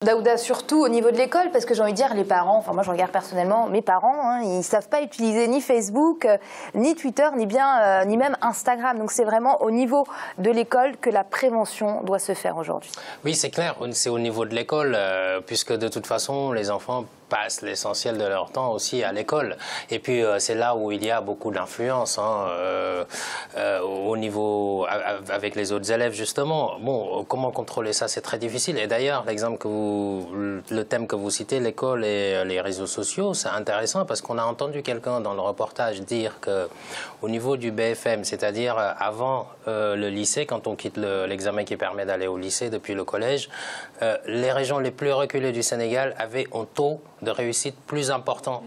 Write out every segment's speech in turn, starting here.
Daouda, surtout au niveau de l'école, parce que j'ai envie de dire, les parents, enfin moi je regarde personnellement, mes parents, ils ne savent pas utiliser ni Facebook, ni Twitter, ni même Instagram. Donc c'est vraiment au niveau de l'école que la prévention doit se faire aujourd'hui. Oui, c'est clair, c'est au niveau de l'école, puisque de toute façon, les enfants passent l'essentiel de leur temps aussi à l'école. Et puis c'est là où il y a beaucoup d'influence au niveau avec les autres élèves justement. Bon, comment contrôler ça, c'est très difficile. Et d'ailleurs, le thème que vous citez, l'école et les réseaux sociaux, c'est intéressant parce qu'on a entendu quelqu'un dans le reportage dire que au niveau du BFM, c'est-à-dire avant le lycée, quand on quitte l'examen qui permet d'aller au lycée depuis le collège, les régions les plus reculées du Sénégal avaient un taux de réussite plus important.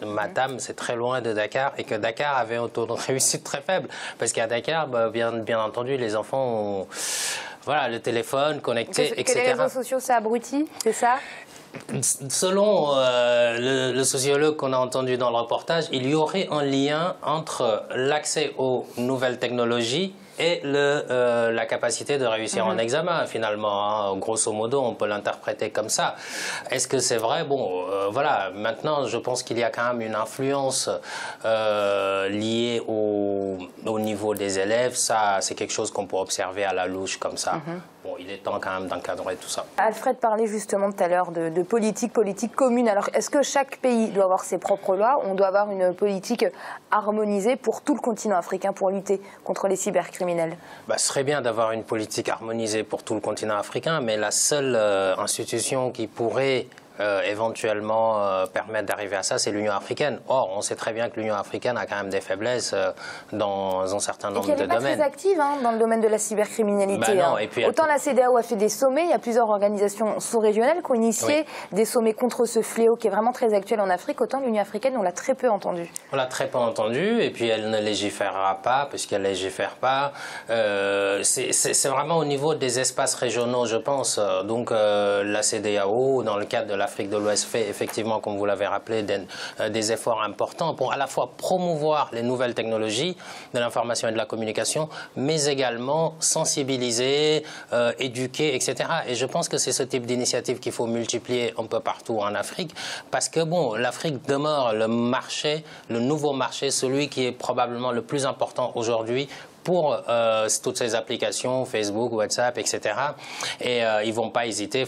Matam, c'est très loin de Dakar, et que Dakar avait un taux de réussite très faible. Parce qu'à Dakar, bien entendu, les enfants ont voilà, le téléphone connecté, etc. Que les réseaux sociaux, ça abrutit, c'est ça? Selon le sociologue qu'on a entendu dans le reportage, il y aurait un lien entre l'accès aux nouvelles technologies et la capacité de réussir en examen, finalement. Grosso modo, on peut l'interpréter comme ça. Est-ce que c'est vrai? Bon, voilà. Maintenant, je pense qu'il y a quand même une influence liée au niveau des élèves. Ça, c'est quelque chose qu'on peut observer à la louche comme ça. Bon, il est temps quand même d'encadrer tout ça. Alfred parlait justement tout à l'heure de politique commune. Alors, est-ce que chaque pays doit avoir ses propres lois? On doit avoir une politique harmonisée pour tout le continent africain pour lutter contre les cybercriminels? Ce serait bien d'avoir une politique harmonisée pour tout le continent africain, mais la seule institution qui pourrait éventuellement permettre d'arriver à ça, c'est l'Union africaine. Or, on sait très bien que l'Union africaine a quand même des faiblesses dans un certain nombre de domaines. Et qu'elle n'est pas très active dans le domaine de la cybercriminalité. Non, et puis, autant la CEDEAO a fait des sommets, il y a plusieurs organisations sous-régionales qui ont initié des sommets contre ce fléau qui est vraiment très actuel en Afrique, autant l'Union africaine, on l'a très peu entendu. On l'a très peu entendu, et puis elle ne légiférera pas, puisqu'elle ne légifère pas. C'est vraiment au niveau des espaces régionaux, je pense. Donc la CEDEAO, dans le cadre de l'Afrique de l'Ouest, fait effectivement, comme vous l'avez rappelé, des efforts importants pour à la fois promouvoir les nouvelles technologies de l'information et de la communication, mais également sensibiliser, éduquer, etc. Et je pense que c'est ce type d'initiative qu'il faut multiplier un peu partout en Afrique, parce que bon, l'Afrique demeure le marché, le nouveau marché, celui qui est probablement le plus important aujourd'hui pour toutes ces applications, Facebook, WhatsApp, etc. Et ils vont pas hésiter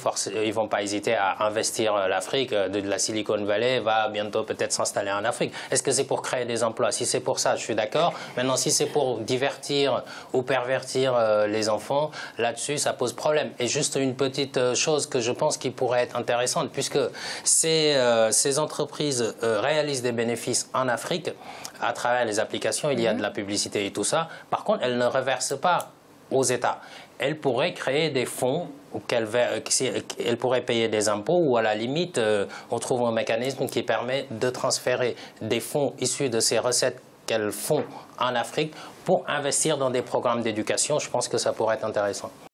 à investir. L'Afrique, de la Silicon Valley, va bientôt peut-être s'installer en Afrique. Est-ce que c'est pour créer des emplois? Si c'est pour ça, je suis d'accord. Maintenant, si c'est pour divertir ou pervertir les enfants, là-dessus, ça pose problème. Et juste une petite chose que je pense qui pourrait être intéressante, puisque ces entreprises réalisent des bénéfices en Afrique à travers les applications, il y a de la publicité et tout ça. Par contre, elles ne reversent pas aux États. Elles pourraient créer des fonds, elles pourraient payer des impôts, ou à la limite, on trouve un mécanisme qui permet de transférer des fonds issus de ces recettes qu'elles font en Afrique pour investir dans des programmes d'éducation. Je pense que ça pourrait être intéressant.